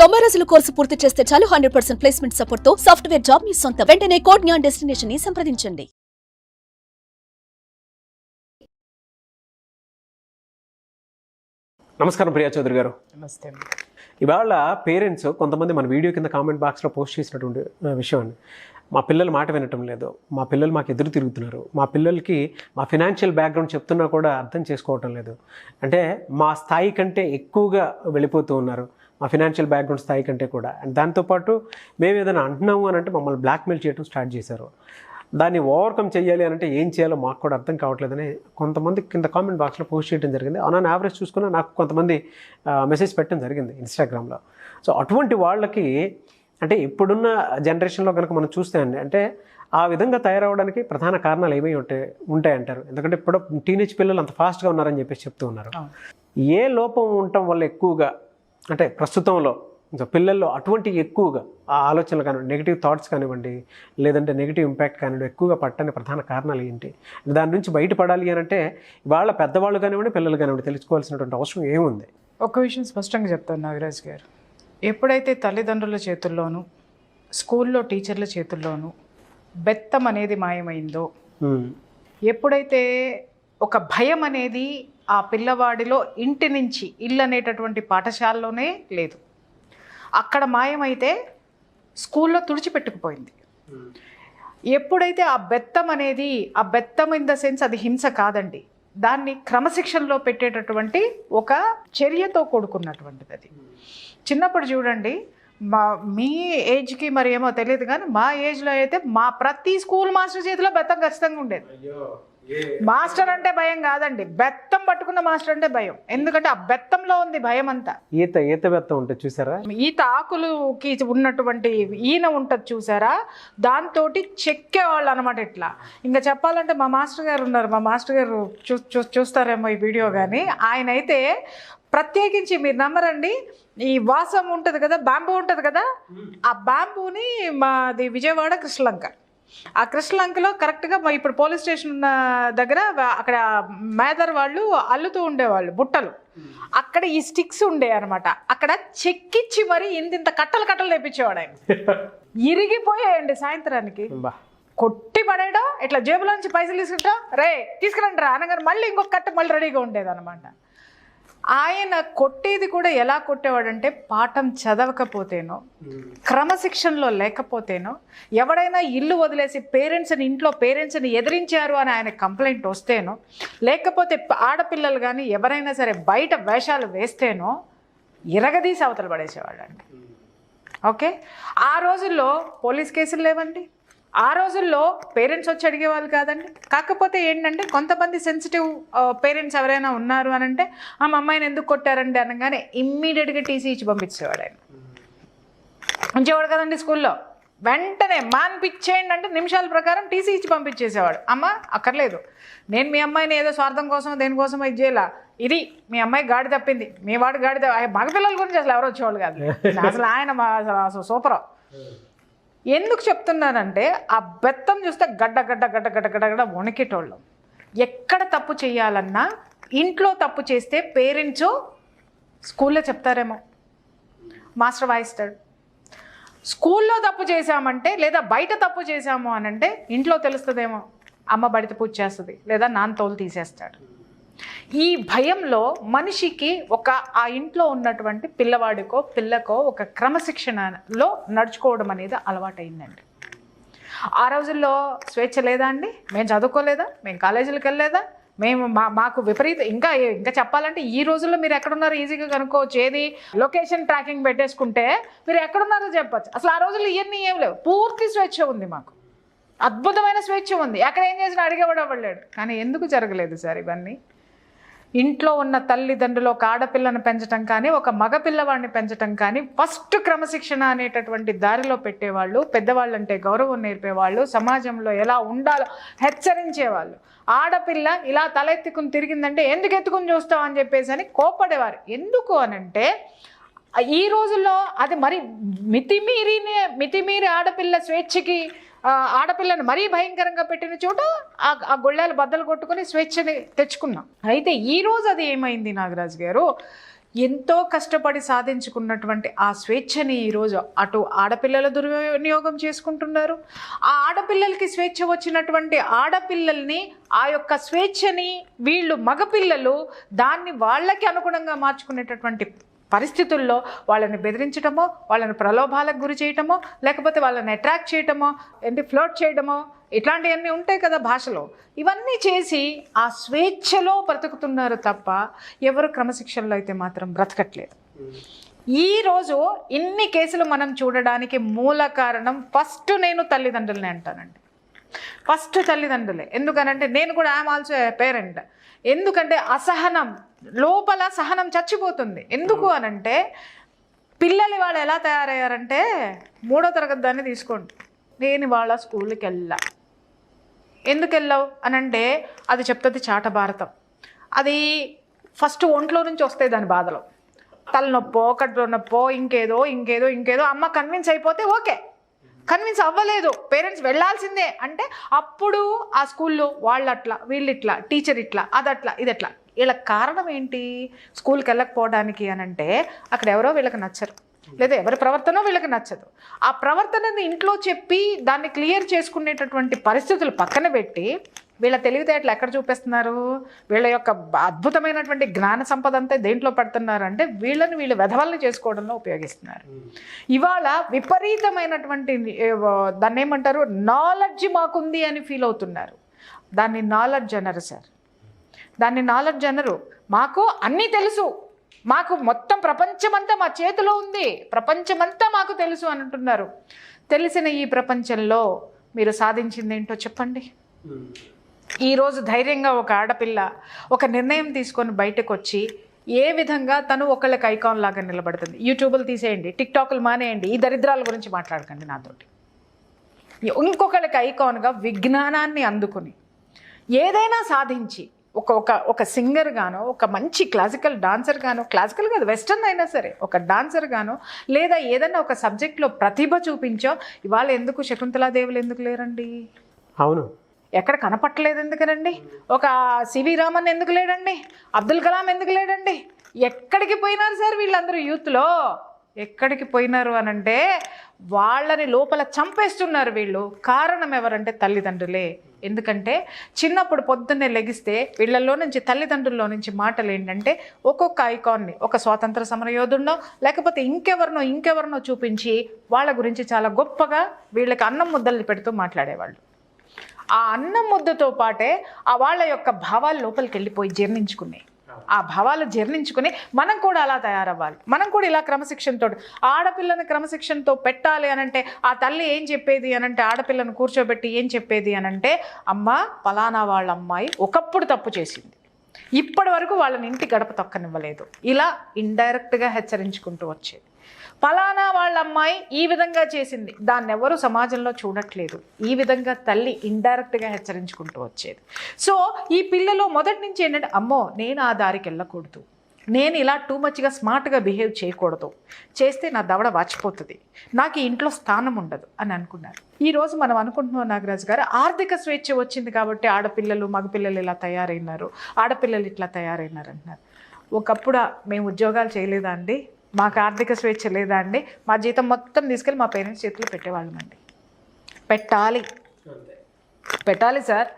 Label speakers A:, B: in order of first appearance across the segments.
A: 90 రోజుల కోర్సు పూర్తి చేస్తే చాలు 100% ప్లేస్మెంట్ సపోర్ట్ తో సాఫ్ట్వేర్ జాబ్ మీ సొంతం. వెంటనే కోడ్ జ్ఞాన్ డెస్టినేషన్ ని సంప్రదించండి.
B: నమస్కారం ప్రియా చౌదరి గారు.
C: నమస్తే.
B: ఇవాళ పేరెంట్స్ కొంతమంది మన వీడియో కింద కామెంట్ బాక్స్లో పోస్ట్ చేసినటువంటి విషయం అండి. మా పిల్లలు మాట వినటం లేదు, మా పిల్లలు మాకు ఎదురు తిరుగుతున్నారు, మా పిల్లలకి మా ఫినాన్షియల్ బ్యాక్గ్రౌండ్ చెప్తున్నా కూడా అర్థం చేసుకోవటం లేదు, అంటే మా స్థాయి కంటే ఎక్కువగా వెళ్ళిపోతూ ఉన్నారు, మా ఫినాన్షియల్ బ్యాక్గ్రౌండ్ స్థాయి కంటే కూడా. అండ్ దాంతోపాటు మేము ఏదైనా అంటున్నాము అని అంటే మమ్మల్ని బ్లాక్మెయిల్ చేయడం స్టార్ట్ చేశారు. దాన్ని ఓవర్కమ్ చేయాలి అని అంటే ఏం చేయాలో మాకు కూడా అర్థం కావట్లేదని కొంతమంది కింద కామెంట్ బాక్స్లో పోస్ట్ చేయడం జరిగింది. ఆన్ యావరేజ్ చూసుకున్నా నాకు కొంతమంది మెసేజ్ పెట్టడం జరిగింది ఇన్స్టాగ్రామ్లో. సో అటువంటి వాళ్ళకి అంటే ఇప్పుడున్న జనరేషన్లో కనుక మనం చూస్తే అండి, అంటే ఆ విధంగా తయారవడానికి ప్రధాన కారణాలు ఏమై ఉంటాయంటారు? ఎందుకంటే ఇప్పుడు టీనేజ్ పిల్లలు అంత ఫాస్ట్గా ఉన్నారని చెప్పేసి చెప్తూ ఉన్నారు. ఏ లోపం ఉండటం వల్ల ఎక్కువగా అంటే ప్రస్తుతంలో పిల్లల్లో అటువంటి ఎక్కువగా ఆ ఆలోచనలు కానివ్వండి, నెగిటివ్ థాట్స్ కానివ్వండి, లేదంటే నెగిటివ్ ఇంపాక్ట్ కానివ్వండి ఎక్కువగా పట్టడానికి ప్రధాన కారణాలు ఏంటి? దాని నుంచి బయటపడాలి అని అంటే వాళ్ళ పెద్దవాళ్ళు కానివ్వండి, పిల్లలు కానివ్వండి తెలుసుకోవాల్సినటువంటి అవసరం ఏముంది?
C: ఒక విషయం స్పష్టంగా చెప్తాను నాగరాజ్ గారు. ఎప్పుడైతే తల్లిదండ్రుల చేతుల్లోనూ స్కూల్లో టీచర్ల చేతుల్లోనూ బెత్తం అనేది మాయమైందో, ఎప్పుడైతే ఒక భయం అనేది ఆ పిల్లవాడిలో ఇంటి నుంచి ఇల్లు అనేటటువంటి పాఠశాలలోనే లేదు, అక్కడ మాయమైతే స్కూల్లో తుడిచిపెట్టుకుపోయింది. ఎప్పుడైతే ఆ బెత్తం అనేది, ఆ బెత్తం ఇన్ ద సెన్స్ అది హింస కాదండి, దాన్ని క్రమశిక్షణలో పెట్టేటటువంటి ఒక చర్యతో కూడుకున్నటువంటిది. అది చిన్నప్పుడు చూడండి, మీ ఏజ్కి మరి ఏమో తెలియదు కానీ మా ఏజ్లో అయితే మా ప్రతి స్కూల్ మాస్టర్ చేతిలో బెత్తం ఖచ్చితంగా ఉండేది. మాస్టర్ అంటే భయం కాదండి, బెత్తం పట్టుకున్న మాస్టర్ అంటే భయం. ఎందుకంటే ఆ బెత్తంలో ఉంది భయం అంతా.
B: ఈత బెత్తం ఉంటుంది చూసారా, ఈత
C: ఆకులుకి ఉన్నటువంటి ఈన ఉంటుంది చూసారా, దాంతో చెక్కేవాళ్ళు అనమాట. ఇట్లా ఇంకా చెప్పాలంటే మా మాస్టర్ గారు ఉన్నారు, మా మాస్టర్ గారు చూస్తారేమో ఈ వీడియో కానీ, ఆయన అయితే ప్రత్యేకించి మీరు నమ్మరండి, ఈ వాసం ఉంటుంది కదా, బ్యాంబూ ఉంటుంది కదా, ఆ బ్యాంబూని మాది విజయవాడ కృష్ణలంక, ఆ కృష్ణలంకలో కరెక్ట్గా ఇప్పుడు పోలీస్ స్టేషన్ ఉన్న దగ్గర అక్కడ మేదర్ వాళ్ళు అల్లుతూ ఉండేవాళ్ళు బుట్టలు, అక్కడ ఈ స్టిక్స్ ఉండే అనమాట, అక్కడ చెక్కిచ్చి మరి ఇంత కట్టలు తెప్పించేవాడు ఆయన. ఇరిగిపోయాయండి సాయంత్రానికి, కొట్టి పడేయడం, ఇట్లా జేబులోంచి పైసలు తీసుకుంటా రే తీసుకురండి రా అనగానే మళ్ళీ ఇంకొక కట్ట మళ్ళీ రెడీగా ఉండేది అనమాట. ఆయన కొట్టేది కూడా ఎలా కొట్టేవాడంటే, పాఠం చదవకపోతేనో, క్రమశిక్షణలో లేకపోతేనో, ఎవడైనా ఇల్లు వదిలేసి ఇంట్లో పేరెంట్స్ని ఎదిరించారు అని ఆయన కంప్లైంట్ వస్తేనో, లేకపోతే ఆడపిల్లలు కానీ ఎవరైనా సరే బయట వేషాలు వేస్తేనో ఇరగదీసి అవతల పడేసేవాడండి. ఓకే, ఆ రోజుల్లో పోలీస్ కేసులు లేవండి, ఆ రోజుల్లో పేరెంట్స్ వచ్చి అడిగేవాళ్ళు కాదండి. కాకపోతే ఏంటంటే కొంతమంది సెన్సిటివ్ పేరెంట్స్ ఎవరైనా ఉన్నారు అని అంటే, మా అమ్మాయిని ఎందుకు కొట్టారండి అనగానే ఇమ్మీడియట్గా టీసీ ఇచ్చి పంపించేవాడు ఆయన. ఉంచేవాడు కదండి స్కూల్లో, వెంటనే మాన్పిచ్చేయండి అంటే నిమిషాల ప్రకారం టీసీ ఇచ్చి పంపించేసేవాడు. అమ్మ అక్కర్లేదు, నేను మీ అమ్మాయిని ఏదో స్వార్థం కోసం దేనికోసం ఇది చేయాల, ఇది మీ అమ్మాయి గాడి తప్పింది, మీ వాడు గాడి మగపిల్లల గురించి అసలు ఎవరు వచ్చేవాళ్ళు కాదు, అసలు ఆయన సూపర్. ఎందుకు చెప్తున్నానంటే ఆ బెత్తం చూస్తే గడ్డ వణికేటోళ్ళం. ఎక్కడ తప్పు చేయాలన్నా ఇంట్లో తప్పు చేస్తే పేరెంట్స్ స్కూల్లో చెప్తారేమో, మాస్టర్ వాయిస్తాడు. స్కూల్లో తప్పు చేశామంటే లేదా బయట తప్పు చేశాము అని అంటే ఇంట్లో తెలుస్తుందేమో, అమ్మ బడిత పూజ చేస్తుంది లేదా నాన్న తోలు తీసేస్తాడు. ఈ భయంలో మనిషికి ఆ ఇంట్లో ఉన్నటువంటి పిల్లవాడికో పిల్లకో ఒక క్రమశిక్షణలో నడుచుకోవడం అనేది అలవాటైందండి. ఆ రోజుల్లో స్వేచ్ఛ లేదా అండి? మేము చదువుకోలేదా? మేము కాలేజీలకు వెళ్ళలేదా? మాకు విపరీత ఇంకా చెప్పాలంటే ఈ రోజుల్లో మీరు ఎక్కడున్నారో ఈజీగా కనుక్కోవచ్చు. ఏది లొకేషన్ ట్రాకింగ్ పెట్టేసుకుంటే మీరు ఎక్కడున్నారో చెప్పచ్చు. అసలు ఆ రోజుల్లో ఇవన్నీ ఏం లేవు, పూర్తి స్వేచ్ఛ ఉంది, మాకు అద్భుతమైన స్వేచ్ఛ ఉంది. ఎక్కడ ఏం చేసినా అడిగేవాడు అవ్వలేడు. కానీ ఎందుకు జరగలేదు సార్ ఇవన్నీ? ఇంట్లో ఉన్న తల్లిదండ్రులు ఒక ఆడపిల్లను పెంచడం కానీ ఒక మగపిల్లవాడిని పెంచడం కానీ ఫస్ట్ క్రమశిక్షణ అనేటటువంటి దారిలో పెట్టేవాళ్ళు, పెద్దవాళ్ళు అంటే గౌరవం నేర్పేవాళ్ళు, సమాజంలో ఎలా ఉండాలో హెచ్చరించేవాళ్ళు. ఆడపిల్ల ఇలా తలెత్తుకుని తిరిగిందంటే ఎందుకు ఎత్తుకుని చూస్తావు అని చెప్పేసి అని కోపడేవారు. ఎందుకు అనంటే ఈ రోజుల్లో అది మరి మితిమీరి ఆడపిల్ల స్వేచ్ఛకి ఆడపిల్లను మరీ భయంకరంగా పెట్టిన చోట ఆ గొళ్ళాలు బద్దలు కొట్టుకుని స్వేచ్ఛని తెచ్చుకున్నాం. అయితే ఈరోజు అది ఏమైంది నాగరాజు గారు, ఎంతో కష్టపడి సాధించుకున్నటువంటి ఆ స్వేచ్ఛని ఈరోజు అటు ఆడపిల్లల దుర్వినియోగం చేసుకుంటున్నారు. ఆ ఆడపిల్లలకి స్వేచ్ఛ వచ్చినటువంటి ఆడపిల్లల్ని, ఆ యొక్క స్వేచ్ఛని వీళ్ళు మగపిల్లలు దాన్ని వాళ్ళకి అనుగుణంగా మార్చుకునేటటువంటి పరిస్థితుల్లో వాళ్ళని బెదిరించడమో, వాళ్ళని ప్రలోభాలకు గురి చేయటమో, లేకపోతే వాళ్ళని అట్రాక్ట్ చేయటమో, ఫ్లోట్ చేయడమో, ఇట్లాంటివన్నీ ఉంటాయి కదా భాషలో. ఇవన్నీ చేసి ఆ స్వేచ్ఛలో బ్రతుకుతున్నారు తప్ప ఎవరు క్రమశిక్షణలో అయితే మాత్రం బ్రతకట్లేదు. ఈరోజు ఇన్ని కేసులు మనం చూడడానికి మూల కారణం ఫస్ట్ నేను తల్లిదండ్రులనే అంటానండి. ఫస్ట్ తల్లిదండ్రులే. ఎందుకనంటే నేను కూడా ఐఎమ్ ఆల్సో ఏ పేరెంట్. ఎందుకంటే అసహనం, లోపల సహనం చచ్చిపోతుంది. ఎందుకు అనంటే పిల్లలు వాళ్ళు ఎలా తయారయ్యారంటే 3వ తరగతి దాన్ని తీసుకోండి, నేను వాళ్ళ స్కూల్కి వెళ్ళా. ఎందుకు వెళ్ళావు అనంటే అది చెప్తుంది చాట భారతం. అది ఫస్ట్ ఒంట్లో నుంచి వస్తాయి దాని బాధలు, తలనొప్పో కడుపులో నొప్పో ఇంకేదో అమ్మ కన్విన్స్ అయిపోతే ఓకే. కన్విన్స్ అవ్వలేదు, పేరెంట్స్ వెళ్ళాల్సిందే అంటే అప్పుడు ఆ స్కూల్లో వాళ్ళు అట్లా, వీళ్ళు ఇట్లా, టీచర్ ఇట్లా, అదట్లా, ఇదట్లా. వీళ్ళ కారణం ఏంటి స్కూల్కి వెళ్ళకపోవడానికి అనంటే అక్కడ ఎవరో వీళ్ళకి నచ్చరు, లేదా ఎవరి ప్రవర్తనో వీళ్ళకి నచ్చదు. ఆ ప్రవర్తనని ఇంట్లో చెప్పి దాన్ని క్లియర్ చేసుకునేటటువంటి పరిస్థితులు పక్కన పెట్టి వీళ్ళ తెలివితేటలు ఎక్కడ చూపిస్తున్నారు, వీళ్ళ యొక్క అద్భుతమైనటువంటి జ్ఞాన సంపద అంతా దేంట్లో పెడుతున్నారు అంటే వీళ్ళు వెధవల్ని చేసుకోవడంలో ఉపయోగిస్తున్నారు. ఇవాళ విపరీతమైనటువంటి దాన్ని ఏమంటారు, నాలెడ్జ్ మాకుంది అని ఫీల్ అవుతున్నారు. దాన్ని నాలెడ్జ్ అనరు సార్, దాన్ని నాలెడ్జ్ అనరు. మాకు అన్నీ తెలుసు, మాకు మొత్తం ప్రపంచమంతా మా చేతిలో ఉంది, ప్రపంచమంతా మాకు తెలుసు అని అంటున్నారు. తెలిసిన ఈ ప్రపంచంలో మీరు సాధించింది ఏంటో చెప్పండి. ఈరోజు ధైర్యంగా ఒక ఆడపిల్ల ఒక నిర్ణయం తీసుకొని బయటకు వచ్చి ఏ విధంగా తను ఒకళ్ళకి ఐకాన్ లాగా నిలబడుతుంది. యూట్యూబ్లు తీసేయండి, టిక్టాక్లు మానేయండి, ఈ దరిద్రాల గురించి మాట్లాడకండి నాతోటి. ఇంకొకళ్ళకి ఐకాన్గా విజ్ఞానాన్ని అందుకుని ఏదైనా సాధించి ఒక సింగర్ గానో, ఒక మంచి క్లాసికల్ డాన్సర్ గానో, క్లాసికల్ కాదు వెస్టర్న్ అయినా సరే ఒక డాన్సర్ గానో, లేదా ఏదైనా ఒక సబ్జెక్ట్లో ప్రతిభ చూపించో. ఇవాళ ఎందుకు శకుంతలాదేవులు ఎందుకు లేరండి?
B: అవును,
C: ఎక్కడ కనపట్టలేదు ఎందుకనండి? ఒక సివి రామన్ ఎందుకు లేడండి? అబ్దుల్ కలాం ఎందుకు లేడండి? ఎక్కడికి పోయినారు సార్ వీళ్ళందరూ? యూత్లో ఎక్కడికి పోయినారు అనంటే వాళ్ళని లోపల చంపేస్తున్నారు వీళ్ళు. కారణం ఎవరంటే తల్లిదండ్రులే. ఎందుకంటే చిన్నప్పుడు పొద్దున్నే లెగిస్తే వీళ్ళల్లో నుంచి, తల్లిదండ్రుల్లో నుంచి మాటలు ఏంటంటే ఒక్కొక్క ఐకాన్ని, ఒక స్వాతంత్ర సమరయోధుడినో లేకపోతే ఇంకెవరినో చూపించి వాళ్ళ గురించి చాలా గొప్పగా వీళ్ళకి అన్నం ముద్దల్ని పెడుతూ మాట్లాడేవాళ్ళు. ఆ అన్నం ముద్దతో పాటే ఆ వాళ్ళ యొక్క భావాలు లోపలికి వెళ్ళిపోయి జీర్ణించుకున్నాయి. ఆ భావాలు జీర్ణించుకుని మనం కూడా అలా తయారవ్వాలి. మనం కూడా ఇలా క్రమశిక్షణతో, ఆడపిల్లని క్రమశిక్షణతో పెట్టాలి అనంటే ఆ తల్లి ఏం చెప్పేది అనంటే, ఆడపిల్లను కూర్చోబెట్టి ఏం చెప్పేది అనంటే, అమ్మ పలానా వాళ్ళ అమ్మాయి ఒకప్పుడు తప్పు చేసింది, ఇప్పటి వరకు వాళ్ళని ఇంటి గడప తొక్కనివ్వలేదు, ఇలా ఇండైరెక్ట్గా హెచ్చరించుకుంటూ వచ్చేది. పలానా వాళ్ళ అమ్మాయి ఈ విధంగా చేసింది, దాన్ని ఎవరు సమాజంలో చూడట్లేదు, ఈ విధంగా తల్లి ఇండైరెక్ట్గా హెచ్చరించుకుంటూ వచ్చేది. సో ఈ పిల్లలు మొదటి నుంచి ఏంటంటే, అమ్మో నేను ఆ దారికి వెళ్ళకూడదు, నేను ఇలా టూ మచ్గా స్మార్ట్గా బిహేవ్ చేయకూడదు, చేస్తే నా దవడ వాచిపోతుంది, నాకు ఈ ఇంట్లో స్థానం ఉండదు అని అనుకున్నారు. ఈరోజు మనం అనుకుంటున్నాం నాగరాజు గారు, ఆర్థిక స్వేచ్ఛ వచ్చింది కాబట్టి ఆడపిల్లలు మగపిల్లలు ఇలా తయారైనారు, ఆడపిల్లలు ఇట్లా తయారైనారు అంటున్నారు. ఒకప్పుడు మేము ఉద్యోగాలు చేయలేదా అండి, మాకు ఆర్థిక స్వేచ్ఛ లేదా అండి, మా జీతం మొత్తం తీసుకెళ్ళి మా పేరెంట్స్ చేతిలో పెట్టేవాళ్ళమండి. పెట్టాలి సార్.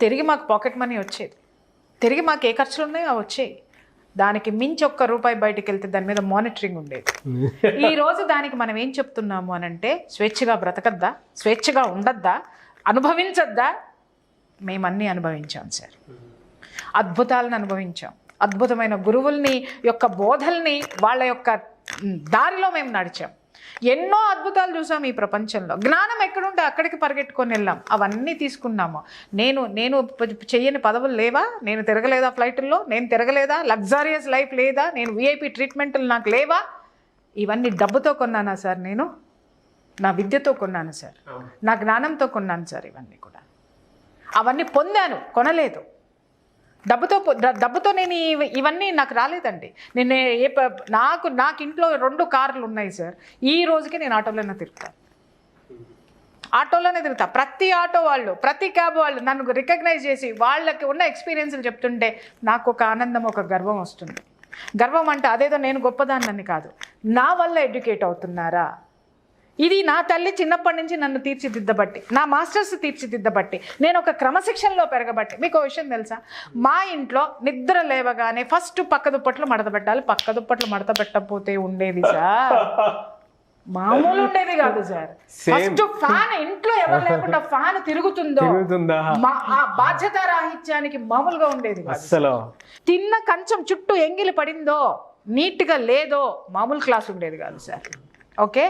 C: తిరిగి మాకు పాకెట్ మనీ వచ్చేది, తిరిగి మాకు ఏ ఖర్చులు ఉన్నాయో వచ్చేవి. దానికి మించి ₹1 బయటికి వెళ్తే దాని మీద మానిటరింగ్ ఉండేది. ఈరోజు దానికి మనం ఏం చెప్తున్నాము అనంటే, స్వేచ్ఛగా బ్రతకద్దా, స్వేచ్ఛగా ఉండద్దా, అనుభవించద్దా? మేమన్నీ అనుభవించాం సార్, అద్భుతాలను అనుభవించాం, అద్భుతమైన గురువుల్ని యొక్క బోధల్ని వాళ్ళ యొక్క దారిలో మేము నడిచాం, ఎన్నో అద్భుతాలు చూసాం ఈ ప్రపంచంలో. జ్ఞానం ఎక్కడుంటే అక్కడికి పరిగెట్టుకొని వెళ్ళాం, అవన్నీ తీసుకున్నాము. నేను చెయ్యని పదవులు లేవా, నేను తిరగలేదా ఫ్లైట్లో, నేను తిరగలేదా, లగ్జరియస్ లైఫ్ లేదా, నేను విఐపి ట్రీట్మెంట్లు నాకు లేవా? ఇవన్నీ డబ్బుతో కొన్నానా సార్? నేను నా విద్యతో కొన్నాను సార్, నా జ్ఞానంతో కొన్నాను సార్. ఇవన్నీ కూడా అవన్నీ పొందాను, కొనలేదు. డబ్బుతో నేను ఇవన్నీ నాకు రాలేదండి. నేను నాకు ఇంట్లో 2 కార్లు ఉన్నాయి సార్. ఈ రోజుకి నేను ఆటోలోనే తిరుగుతాను, ప్రతి ఆటో వాళ్ళు, ప్రతి క్యాబ్ వాళ్ళు నన్ను రికగ్నైజ్ చేసి వాళ్ళకి ఉన్న ఎక్స్పీరియన్స్లు చెప్తుంటే నాకు ఒక ఆనందం, ఒక గర్వం వస్తుంది. గర్వం అంటే అదేదో నేను గొప్పదాన్నని కాదు, నా వల్ల ఎడ్యుకేట్ అవుతున్నారా, ఇది నా తల్లి చిన్నప్పటి నుంచి నన్ను తీర్చిదిద్దబట్టి, నా మాస్టర్స్ తీర్చిదిద్దబట్టి, నేను ఒక క్రమశిక్షణలో పెరగబట్టి. మీకు విషయం తెలుసా, మా ఇంట్లో నిద్ర లేవగానే ఫస్ట్ పక్క దుప్పట్లు మడత పెట్టాలి. పక్క దుప్పట్లు మడత పెట్టకపోతే ఉండేది సార్, మామూలు ఉండేది కాదు సార్. ఫస్ట్ ఫ్యాన్, ఇంట్లో ఎవరు లేకుండా ఫ్యాన్ తిరుగుతుందో ఆ బాధ్యత రాహిత్యానికి మామూలుగా ఉండేది కాదు. తిన్న కంచం చుట్టూ ఎంగిలి పడిందో, నీట్గా లేదో, మామూలు క్లాస్ ఉండేది కాదు సార్. ఓకే,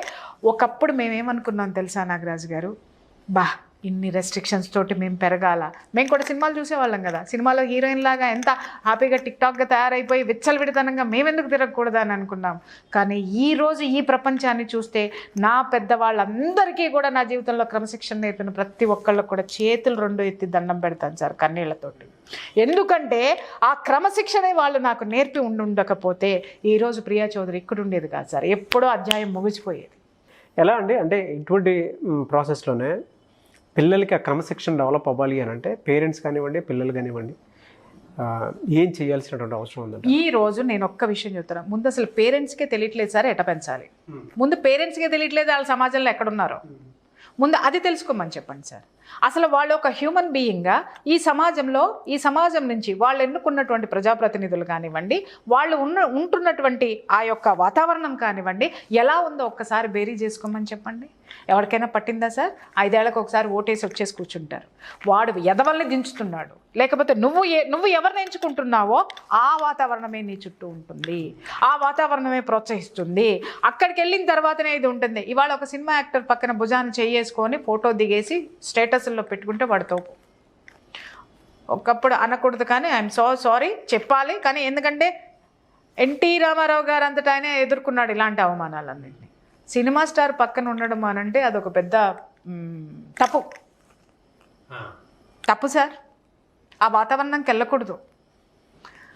C: ఒకప్పుడు మేమేమనుకున్నాం తెలుసా నాగరాజు గారు, ఇన్ని రెస్ట్రిక్షన్స్ తోటి మేము పెరగాల. మేము కూడా సినిమాలు చూసేవాళ్ళం కదా, సినిమాలో హీరోయిన్ లాగా ఎంత హ్యాపీగా టిక్టాక్గా తయారైపోయి విచ్చలవిడితనంగా మేమెందుకు తిరగకూడదు అని అనుకున్నాం. కానీ ఈరోజు ఈ ప్రపంచాన్ని చూస్తే నా పెద్దవాళ్ళందరికీ కూడా నా జీవితంలో క్రమశిక్షణ నేర్పిన ప్రతి ఒక్కళ్ళకు కూడా చేతులు 2 ఎత్తి దండం పెడతాను సార్ కన్నీళ్లతోటి. ఎందుకంటే ఆ క్రమశిక్షణే వాళ్ళు నాకు నేర్పి ఉండకపోతే ఈరోజు ప్రియా చౌదరి ఇక్కడ ఉండేది కాదు సార్, ఎప్పుడో అధ్యాయం ముగిసిపోయేది.
B: ఎలా అండి అంటే ఇటువంటి ప్రాసెస్లోనే పిల్లలకి ఆ క్రమశిక్షణ డెవలప్ అవ్వాలి అని అంటే పేరెంట్స్ కానివ్వండి, పిల్లలు కానివ్వండి, ఏం చేయాల్సినటువంటి అవసరం ఉందండి?
C: ఈ రోజు నేను ఒక్క విషయం చెప్తాను. ముందు అసలు పేరెంట్స్కే తెలియట్లేదు సార్ ఎట పెంచాలి. ముందు పేరెంట్స్కే తెలియట్లేదు వాళ్ళ సమాజంలో ఎక్కడున్నారో, ముందు అది తెలుసుకోమని చెప్పండి సార్. అసలు వాళ్ళు ఒక హ్యూమన్ బీయింగ్గా ఈ సమాజం నుంచి వాళ్ళు ఎన్నుకున్నటువంటి ప్రజాప్రతినిధులు కానివ్వండి, వాళ్ళు ఉంటున్నటువంటి ఆ యొక్క వాతావరణం కానివ్వండి ఎలా ఉందో ఒక్కసారి బేరీ చేసుకోమని చెప్పండి. ఎవరికైనా పట్టిందా సార్? 5 ఏళ్లకు ఒకసారి ఓటేసి వచ్చేసి కూర్చుంటారు. వాడు ఎదవల్ని దించుతున్నాడు, లేకపోతే నువ్వు ఎవరిని ఎంచుకుంటున్నావో ఆ వాతావరణమే నీ చుట్టూ ఉంటుంది, ఆ వాతావరణమే ప్రోత్సహిస్తుంది. అక్కడికి వెళ్ళిన తర్వాతనే ఇది ఉంటుంది. ఇవాళ ఒక సినిమా యాక్టర్ పక్కన భుజాన్ని చేసుకొని ఫోటో దిగేసి స్టేటస్లో పెట్టుకుంటే వాడితో ఒకప్పుడు అనకూడదు, కానీ ఐఎమ్ సారీ చెప్పాలి. కానీ ఎందుకంటే ఎన్టీ రామారావు గారు అంతటా ఆయన ఎదుర్కొన్నాడు ఇలాంటి అవమానాలన్నింటినీ. సినిమా స్టార్ పక్కన ఉండడం అనంటే అదొక పెద్ద తప్పు సార్. ఆ వాతావరణంకి వెళ్ళకూడదు.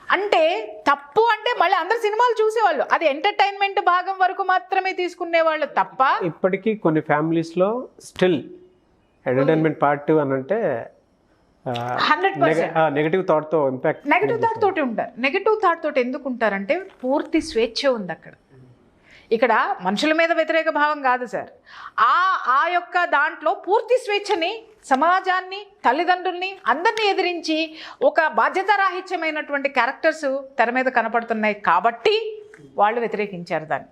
C: అంటే తప్పు అంటే మళ్ళీ అందరు సినిమాలు చూసేవాళ్ళు, అది ఎంటర్టైన్మెంట్ భాగం వరకు మాత్రమే తీసుకునేవాళ్ళు తప్ప.
B: ఇప్పటికీ కొన్ని ఫ్యామిలీస్లో స్టిల్ ఎంటర్టైన్మెంట్ పార్ట్ అని అంటే
C: 100%
B: నెగటివ్ థాట్తో ఇంపాక్ట్,
C: నెగటివ్ థాట్ తోటి ఉంటారు. నెగటివ్ థాట్ తోటి ఎందుకు ఉంటారంటే పూర్తి స్వేచ్ఛ ఉంది అక్కడ. ఇక్కడ మనుషుల మీద వ్యతిరేక భావం కాదు సార్. ఆ యొక్క దాంట్లో పూర్తి స్వేచ్ఛని, సమాజాన్ని, తల్లిదండ్రుల్ని అందరినీ ఎదిరించి ఒక బాధ్యతారాహిత్యమైనటువంటి క్యారెక్టర్స్ తెర మీద కనపడుతున్నాయి కాబట్టి వాళ్ళు వ్యతిరేకించారు దాన్ని.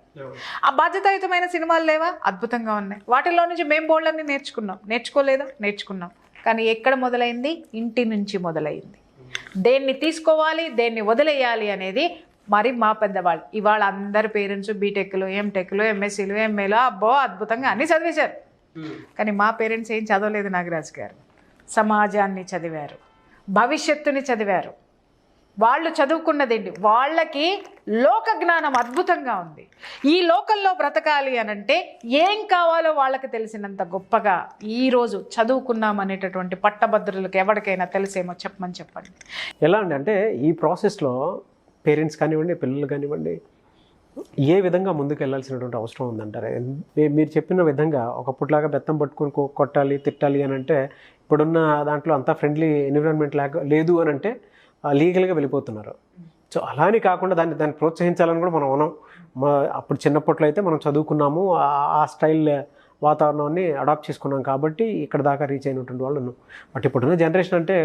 C: ఆ బాధ్యతాయుతమైన సినిమాలు లేవా? అద్భుతంగా ఉన్నాయి. వాటిల్లో నుంచి మేము బోల్డన్ని నేర్చుకోలేదా? నేర్చుకున్నాం. కానీ ఎక్కడ మొదలైంది? ఇంటి నుంచి మొదలైంది. దేన్ని తీసుకోవాలి, దేన్ని వదిలేయాలి అనేది మరి మా పెద్దవాళ్ళు. ఇవాళ అందరి పేరెంట్స్ బీటెక్లు, ఎంటెక్లు, ఎంఎస్సీలు, ఎంఏలు, అబ్బో అద్భుతంగా అన్నీ చదివేశారు. కానీ మా పేరెంట్స్ ఏం చదవలేదు నాగరాజు గారు. సమాజాన్ని చదివారు, భవిష్యత్తుని చదివారు. వాళ్ళు చదువుకున్నదేంటి? వాళ్ళకి లోక జ్ఞానం అద్భుతంగా ఉంది. ఈ లోకంలో బ్రతకాలి అనంటే ఏం కావాలో వాళ్ళకి తెలిసినంత గొప్పగా ఈరోజు చదువుకున్నామనేటటువంటి పట్టభద్రులకు ఎవరికైనా తెలిసేమో చెప్పండి.
B: ఎలా అంటే ఈ ప్రాసెస్లో పేరెంట్స్ కానివ్వండి, పిల్లలు కానివ్వండి, ఏ విధంగా ముందుకు వెళ్ళాల్సినటువంటి అవసరం ఉందంటారు? మీరు చెప్పిన విధంగా ఒకప్పుట్లాగా బెత్తం పట్టుకొని కొట్టాలి, తిట్టాలి అని అంటే ఇప్పుడున్న దాంట్లో అంతా ఫ్రెండ్లీ ఎన్విరాన్మెంట్ లేదు అని అంటే లీగల్గా వెళ్ళిపోతున్నారు. సో అలానే కాకుండా దాన్ని ప్రోత్సహించాలని కూడా మనం అప్పుడు చిన్నప్పట్లో అయితే మనం చదువుకున్నాము, ఆ స్టైల్ వాతావరణాన్ని అడాప్ట్ చేసుకున్నాం కాబట్టి ఇక్కడ దాకా రీచ్ అయినటువంటి వాళ్ళు ఉన్నాం. బట్ ఇప్పుడున్న జనరేషన్ అంటే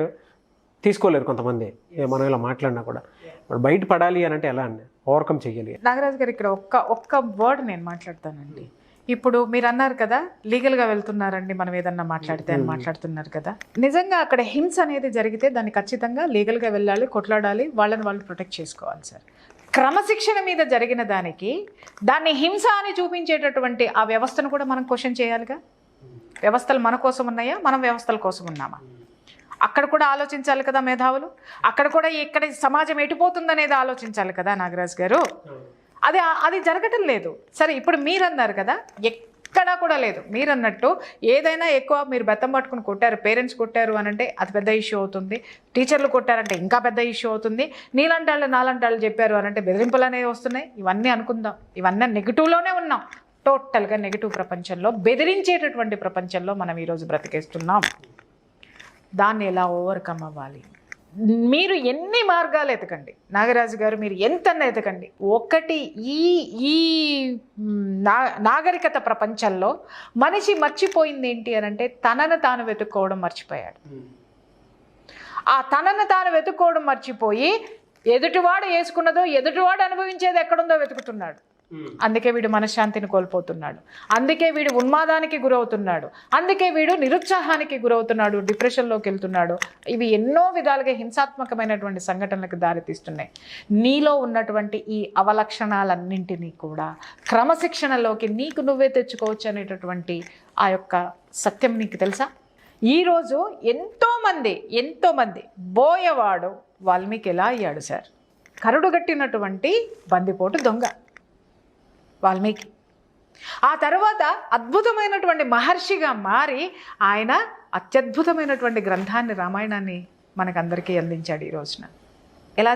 B: తీసుకోలేరు కొంతమంది, మనం ఇలా మాట్లాడినా కూడా. బయట పడాలి అని అంటే ఎలా అండి ఓవర్కమ్ చేయాలి?
C: నాగరాజు గారు ఇక్కడ ఒక్క వర్డ్ నేను మాట్లాడతానండి. ఇప్పుడు మీరు అన్నారు కదా లీగల్గా వెళ్తున్నారండి మనం ఏదన్నా మాట్లాడితే అని మాట్లాడుతున్నారు కదా. నిజంగా అక్కడ హింస అనేది జరిగితే దాన్ని ఖచ్చితంగా లీగల్గా వెళ్ళాలి, కొట్లాడాలి, వాళ్ళని వాళ్ళు ప్రొటెక్ట్ చేసుకోవాలి సార్. క్రమశిక్షణ మీద జరిగిన దానికి దాన్ని హింస అని చూపించేటటువంటి ఆ వ్యవస్థను కూడా మనం క్వశ్చన్ చేయాలిగా. వ్యవస్థలు మన కోసం ఉన్నాయా, మనం వ్యవస్థల కోసం ఉన్నామా? అక్కడ కూడా ఆలోచించాలి కదా మేధావులు. అక్కడ కూడా ఇక్కడ సమాజం ఎటుపోతుందనేది ఆలోచించాలి కదా నాగరాజు గారు. అది జరగటం లేదు. సరే ఇప్పుడు మీరు అన్నారు కదా ఎక్కడా కూడా లేదు. మీరు అన్నట్టు ఏదైనా ఎక్కువ మీరు బెత్తం పట్టుకుని కొట్టారు, పేరెంట్స్ కొట్టారు అని అంటే అది పెద్ద ఇష్యూ అవుతుంది. టీచర్లు కొట్టారంటే ఇంకా పెద్ద ఇష్యూ అవుతుంది. నీలంటాళ్ళు నాలంటాళ్ళు చెప్పారు అని అంటే బెదిరింపులు అనేవి వస్తున్నాయి. ఇవన్నీ అనుకుందాం, ఇవన్నీ నెగిటివ్లోనే ఉన్నాం. టోటల్గా నెగిటివ్ ప్రపంచంలో, బెదిరించేటటువంటి ప్రపంచంలో మనం ఈరోజు బ్రతికేస్తున్నాం. దాన్ని ఎలా ఓవర్కమ్ అవ్వాలి? మీరు ఎన్ని మార్గాలు ఎతకండి నాగరాజు గారు, మీరు ఎంతన్నా ఎతకండి, ఒకటి ఈ ఈ నాగరికత ప్రపంచంలో మనిషి మర్చిపోయింది ఏంటి అని అంటే తనను తాను వెతుక్కోవడం మర్చిపోయాడు. ఆ తనను తాను వెతుక్కోవడం మర్చిపోయి ఎదుటివాడు వేసుకున్నదో ఎదుటివాడు అనుభవించేది ఎక్కడుందో వెతుకుతున్నాడు. అందుకే వీడు మనశ్శాంతిని కోల్పోతున్నాడు, అందుకే వీడు ఉన్మాదానికి గురవుతున్నాడు, అందుకే వీడు నిరుత్సాహానికి గురవుతున్నాడు, డిప్రెషన్లోకి వెళ్తున్నాడు. ఇవి ఎన్నో విధాలుగా హింసాత్మకమైనటువంటి సంఘటనలకు దారితీస్తున్నాయి. నీలో ఉన్నటువంటి ఈ అవలక్షణాలన్నింటినీ కూడా క్రమశిక్షణలోకి నీకు నువ్వే తెచ్చుకోవచ్చు అనేటటువంటి ఆ యొక్క సత్యం నీకు తెలుసా? ఈరోజు ఎంతోమంది బోయవాడు వాల్మీకి ఎలా అయ్యాడు సార్? కరుడుగట్టినటువంటి బందిపోటు దొంగ వాల్మీకి. ఆ తర్వాత అద్భుతమైనటువంటి మహర్షిగా మారి ఆయన అత్యద్భుతమైనటువంటి గ్రంథాన్ని, రామాయణాన్ని మనకందరికీ అందించాడు. ఈ రోజున ఎలా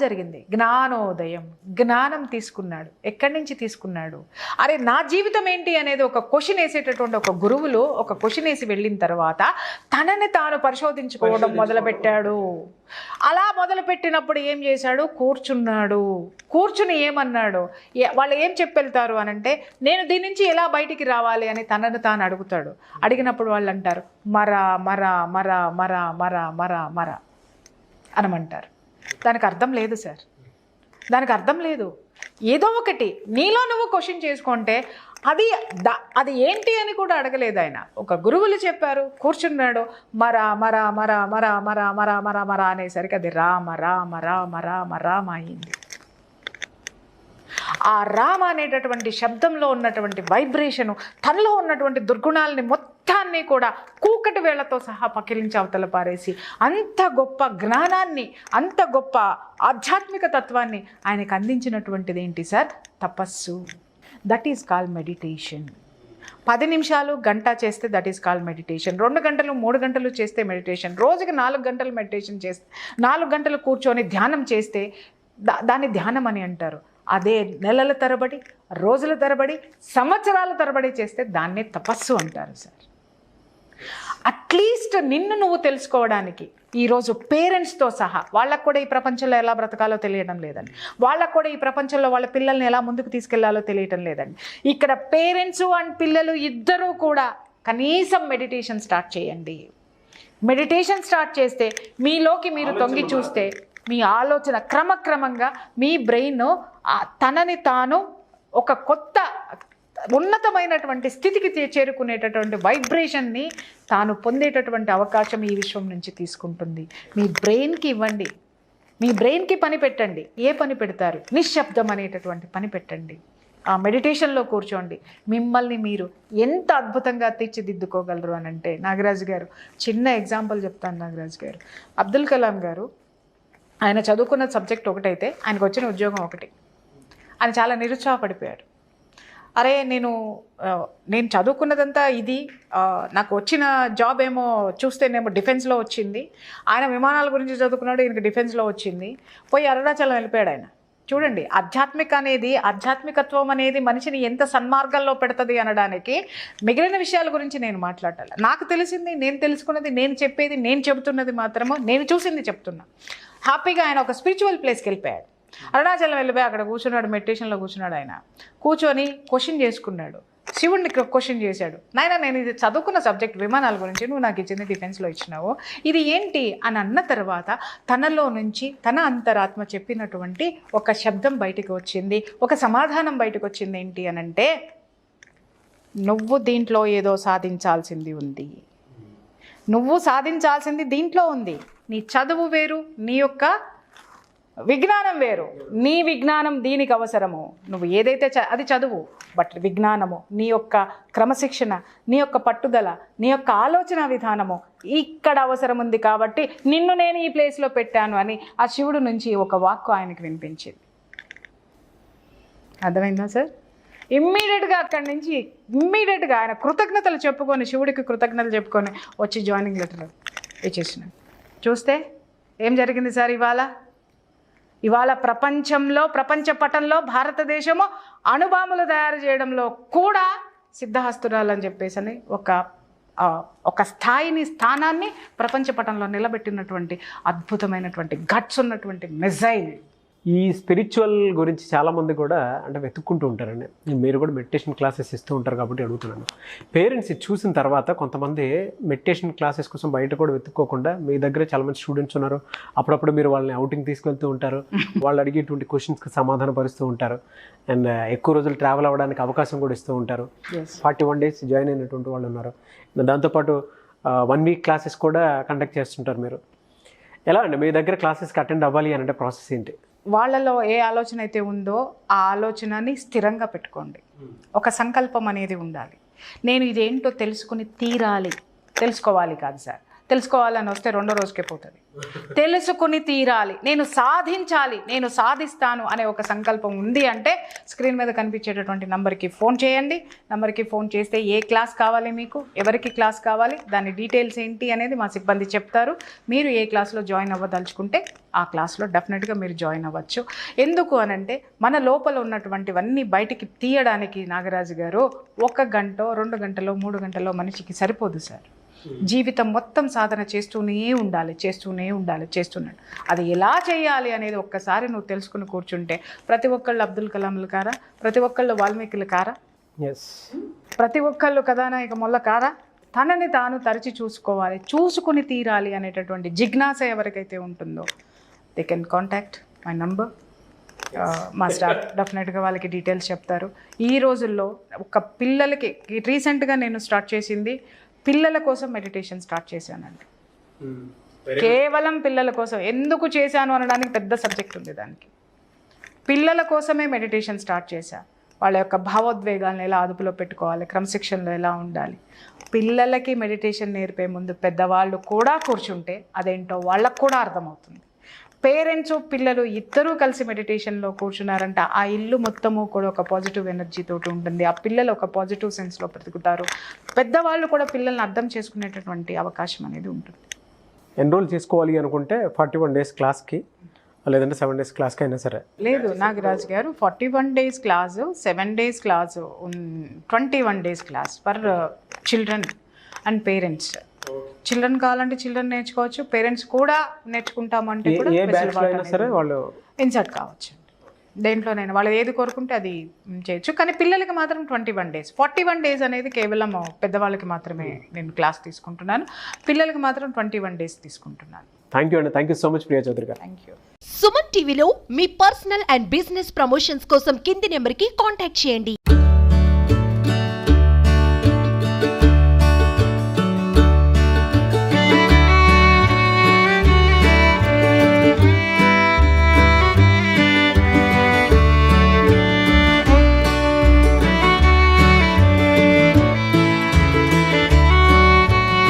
C: జరిగింది? జ్ఞానోదయం, జ్ఞానం తీసుకున్నాడు. ఎక్కడి నుంచి తీసుకున్నాడు? అరే నా జీవితం ఏంటి అనేది ఒక క్వశ్చన్ వేసేటటువంటి ఒక గురువులు ఒక క్వశ్చన్ వేసి వెళ్ళిన తర్వాత తనని తాను పరిశోధించుకోవడం మొదలుపెట్టాడు. అలా మొదలుపెట్టినప్పుడు ఏం చేశాడు? కూర్చుని ఏమన్నాడు? వాళ్ళు ఏం చెప్పెళ్తారు అని అంటే, నేను దీని నుంచి ఎలా బయటికి రావాలి అని తనను తాను అడుగుతాడు. అడిగినప్పుడు వాళ్ళు అంటారు మరా మరా మరా మరా మరా మరా మరా అనమంటారు. దానికి అర్థం లేదు సార్, దానికి అర్థం లేదు. ఏదో ఒకటి నీలో నువ్వు క్వశ్చన్ చేసుకుంటే అది ఏంటి అని కూడా అడగలేదు ఆయన. ఒక గురువులు చెప్పారు, కూర్చున్నాడు, మరా మరా మరా మరా మరా మరా మరా మరా అనేసరికి అది రామ రామ రామ రామ రామ అయింది. ఆ రామ అనేటటువంటి శబ్దంలో ఉన్నటువంటి వైబ్రేషను, తనలో ఉన్నటువంటి దుర్గుణాలని మొత్తాన్ని కూడా కూకటి వేళ్లతో సహా పకిలించి అవతల పారేసి అంత గొప్ప జ్ఞానాన్ని, అంత గొప్ప ఆధ్యాత్మిక తత్వాన్ని ఆయనకు అందించినటువంటిది ఏంటి సార్? తపస్సు. That is called meditation. 10 నిమిషాలు గంట చేస్తే దట్ ఈస్ కాల్డ్ మెడిటేషన్. 2 గంటలు 3 గంటలు చేస్తే మెడిటేషన్. రోజుకి 4 గంటలు మెడిటేషన్ చేస్తే, 4 గంటలు కూర్చొని ధ్యానం చేస్తే దాన్ని ధ్యానం అని అంటారు. అదే నెలల తరబడి, రోజుల తరబడి, సంవత్సరాల తరబడి చేస్తే దాన్నే తపస్సు అంటారు సార్. అట్లీస్ట్ నిన్ను నువ్వు తెలుసుకోవడానికి ఈరోజు పేరెంట్స్తో సహా, వాళ్ళకు కూడా ఈ ప్రపంచంలో ఎలా బ్రతకాలో తెలియడం లేదండి, వాళ్ళకు కూడా ఈ ప్రపంచంలో వాళ్ళ పిల్లల్ని ఎలా ముందుకు తీసుకెళ్లాలో తెలియటం లేదండి. ఇక్కడ పేరెంట్స్ అండ్ పిల్లలు ఇద్దరూ కూడా కనీసం మెడిటేషన్ స్టార్ట్ చేయండి. మెడిటేషన్ స్టార్ట్ చేస్తే మీలోకి మీరు తొంగి చూస్తే మీ ఆలోచన క్రమక్రమంగా మీ బ్రెయిన్ తనని తాను ఒక కొత్త ఉన్నతమైనటువంటి స్థితికి చేరుకునేటటువంటి వైబ్రేషన్ని తాను పొందేటటువంటి అవకాశం ఈ విశ్వం నుంచి తీసుకుంటుంది. మీ బ్రెయిన్కి ఇవ్వండి, మీ బ్రెయిన్కి పని పెట్టండి. ఏ పని పెడతారు? నిశ్శబ్దం అనేటటువంటి పని పెట్టండి. ఆ మెడిటేషన్లో కూర్చోండి. మిమ్మల్ని మీరు ఎంత అద్భుతంగా తీర్చిదిద్దుకోగలరు అని అంటే, నాగరాజు గారు చిన్న ఎగ్జాంపుల్ చెప్తాను. నాగరాజు గారు, అబ్దుల్ కలాం గారు, ఆయన చదువుకున్న సబ్జెక్ట్ ఒకటైతే ఆయనకు వచ్చిన ఉద్యోగం ఒకటి. ఆయన చాలా నిరుత్సాహపడిపోయాడు. అరే నేను చదువుకున్నదంతా ఇది, నాకు వచ్చిన జాబ్ ఏమో చూస్తేనేమో డిఫెన్స్లో వచ్చింది. ఆయన విమానాల గురించి చదువుకున్నాడు, ఈయనకి డిఫెన్స్లో వచ్చింది. పోయి అరుణాచలం వెళ్ళిపోయాడు ఆయన. చూడండి, ఆధ్యాత్మికత్వం అనేది మనిషిని ఎంత సన్మార్గంలో పెడుతుంది అనడానికి మిగిలిన విషయాల గురించి నేను మాట్లాడాలి. నాకు తెలిసింది, నేను తెలుసుకున్నది, నేను చెప్పేది, నేను చెబుతున్నది మాత్రము నేను చూసింది చెప్తున్నా. హ్యాపీగా ఆయన ఒక స్పిరిచువల్ ప్లేస్కి వెళ్ళిపోయాడు. అరుణాచలం వెళ్ళిపోయి అక్కడ కూర్చున్నాడు, మెడిటేషన్లో కూర్చున్నాడు. ఆయన కూర్చొని క్వశ్చన్ చేసుకున్నాడు, శివుడిని క్వశ్చన్ చేశాడు. నాయన, నేను ఇది చదువుకున్న సబ్జెక్ట్ విమానాల గురించి, నువ్వు నాకు ఇచ్చింది డిఫెన్స్లో ఇచ్చినావు, ఇది ఏంటి అని అన్న తర్వాత తనలో నుంచి తన అంతరాత్మ చెప్పినటువంటి ఒక శబ్దం బయటకు వచ్చింది, ఒక సమాధానం బయటకు వచ్చింది. ఏంటి అని అంటే, నువ్వు దీంట్లో ఏదో సాధించాల్సింది ఉంది, నువ్వు సాధించాల్సింది దీంట్లో ఉంది. నీ చదువు వేరు, నీ యొక్క విజ్ఞానం వేరు. నీ విజ్ఞానం దీనికి అవసరము, నువ్వు ఏదైతే అది చదువు, బట్ విజ్ఞానము, నీ యొక్క క్రమశిక్షణ, నీ యొక్క పట్టుదల, నీ యొక్క ఆలోచన విధానము ఇక్కడ అవసరం ఉంది. కాబట్టి నిన్ను నేను ఈ ప్లేస్లో పెట్టాను అని ఆ శివుడు నుంచి ఒక వాక్కు ఆయనకు వినిపించింది. అర్థమైందా సార్? ఇమ్మీడియట్గా అక్కడి నుంచి ఆయన కృతజ్ఞతలు చెప్పుకొని, శివుడికి కృతజ్ఞతలు చెప్పుకొని వచ్చి జాయినింగ్ లెటర్ ఇచ్చేసినాడు. చూస్తే ఏం జరిగింది సార్? ఇవాళ ప్రపంచ పటంలో భారతదేశము అణుబాంబులు తయారు చేయడంలో కూడా సిద్ధహస్తురాలు అని చెప్పేసి ఒక ఒక స్థానాన్ని ప్రపంచ పటంలో నిలబెట్టినటువంటి అద్భుతమైనటువంటి గట్స్ ఉన్నటువంటి మిజైల్.
B: ఈ స్పిరిచువల్ గురించి చాలామంది కూడా అంటే వెతుక్కుంటూ ఉంటారండి. మీరు కూడా మెడిటేషన్ క్లాసెస్ ఇస్తూ ఉంటారు కాబట్టి అడుగుతున్నాను. పేరెంట్స్ ఇది చూసిన తర్వాత కొంతమంది మెడిటేషన్ క్లాసెస్ కోసం బయట కూడా వెతుక్కోకుండా మీ దగ్గర చాలామంది స్టూడెంట్స్ ఉన్నారు. అప్పుడప్పుడు మీరు వాళ్ళని అవుటింగ్ తీసుకెళ్తూ ఉంటారు, వాళ్ళు అడిగేటువంటి క్వశ్చన్స్కి సమాధానం పరుస్తూ ఉంటారు, అండ్ ఎక్కువ రోజులు ట్రావెల్ అవ్వడానికి అవకాశం కూడా ఇస్తూ ఉంటారు. 41 days జాయిన్ అయినటువంటి వాళ్ళు ఉన్నారు. దాంతోపాటు 1 week క్లాసెస్ కూడా కండక్ట్ చేస్తుంటారు. మీరు ఎలా అండి మీ దగ్గర క్లాసెస్కి అటెండ్ అవ్వాలి అని అంటే ప్రాసెస్ ఏంటి?
C: వాళ్ళలో ఏ ఆలోచన అయితే ఉందో ఆ ఆలోచనని స్థిరంగా పెట్టుకోండి. ఒక సంకల్పం అనేది ఉండాలి. నేను ఇదేంటో తెలుసుకోవాలి కాదు సార్, తెలుసుకోవాలని వస్తే 2వ రోజుకే పోతుంది. తెలుసుకుని తీరాలి, నేను సాధించాలి, నేను సాధిస్తాను అనే ఒక సంకల్పం ఉంది అంటే స్క్రీన్ మీద కనిపించేటటువంటి నంబర్కి ఫోన్ చేయండి. నంబర్కి ఫోన్ చేస్తే ఏ క్లాస్ కావాలి, మీకు ఎవరికి క్లాస్ కావాలి, దాని డీటెయిల్స్ ఏంటి అనేది మా సిబ్బంది చెప్తారు. మీరు ఏ క్లాస్లో జాయిన్ అవ్వదలుచుకుంటే ఆ క్లాస్లో డెఫినెట్గా మీరు జాయిన్ అవ్వచ్చు. ఎందుకు అనంటే మన లోపల ఉన్నటువంటివన్నీ బయటికి తీయడానికి నాగరాజు గారు 1 గంట 2 గంటలో 3 గంటలో మనిషికి సరిపోదు సార్. జీవితం మొత్తం సాధన చేస్తూనే ఉండాలి. అది ఎలా చేయాలి అనేది ఒక్కసారి నువ్వు తెలుసుకుని కూర్చుంటే ప్రతి ఒక్కళ్ళు అబ్దుల్ కలాంలు కారా, ప్రతి ఒక్కళ్ళు వాల్మీకులు కారా, ప్రతి ఒక్కళ్ళు కథానాయక మొల్ల కారా, తనని తాను తరిచి చూసుకుని తీరాలి అనేటటువంటి జిజ్ఞాస ఎవరికైతే ఉంటుందో they can contact my number. మా స్టాఫ్ డెఫినెట్గా వాళ్ళకి డీటెయిల్స్ చెప్తారు. ఈ రోజుల్లో ఒక పిల్లలకి రీసెంట్గా నేను స్టార్ట్ చేసింది పిల్లల కోసం మెడిటేషన్ స్టార్ట్ చేశానండి. కేవలం పిల్లల కోసం. ఎందుకు చేశాను అనడానికి పెద్ద సబ్జెక్ట్ ఉంది దానికి. పిల్లల కోసమే మెడిటేషన్ స్టార్ట్ చేశా. వాళ్ళ యొక్క భావోద్వేగాలను ఎలా అదుపులో పెట్టుకోవాలి, క్రమశిక్షణలో ఎలా ఉండాలి. పిల్లలకి మెడిటేషన్ నేర్పే ముందు పెద్దవాళ్ళు కూడా కూర్చుంటే అదేంటో వాళ్ళకు కూడా అర్థమవుతుంది. పేరెంట్స్ పిల్లలు ఇద్దరూ కలిసి మెడిటేషన్లో కూర్చున్నారంటే ఆ ఇల్లు మొత్తము కూడా ఒక పాజిటివ్ ఎనర్జీ తోటి ఉంటుంది. ఆ పిల్లలు ఒక పాజిటివ్ సెన్స్లో బ్రతుకుతారు. పెద్దవాళ్ళు కూడా పిల్లల్ని అర్థం చేసుకునేటటువంటి అవకాశం అనేది ఉంటుంది.
B: ఎన్రోల్ చేసుకోవాలి అనుకుంటే 41 days క్లాస్కి, లేదంటే 7 days క్లాస్కి అయినా సరే?
C: లేదు నాగరాజ్ గారు, 41 days class, 7 days class, 21 days class for children and parents. Children కావాలంటే చిల్డ్రన్ నేర్చుకోవచ్చు, పేరెంట్స్ కూడా నేర్చుకుంటామంటే కూడా ఇన్సర్ట్ కావచ్చు. దేంట్లోనైనా వాళ్ళు ఏది కోరుకుంటే అది చేయొచ్చు. కానీ పిల్లలకి మాత్రం 21 days. 41 days అనేది కేవలం పెద్దవాళ్ళకి మాత్రమే నేను క్లాస్ తీసుకుంటున్నాను. పిల్లలకి మాత్రం 21 days తీసుకుంటున్నాను.
B: థ్యాంక్ యూ అండి. Thank you so much Priya Chaudhary గారు.
C: Thank you.
D: సుమన్ టీవీలో మీ పర్సనల్ అండ్ బిజినెస్ ప్రమోషన్స్ కోసం కింది నెంబర్కి కాంటాక్ట్ చేయండి.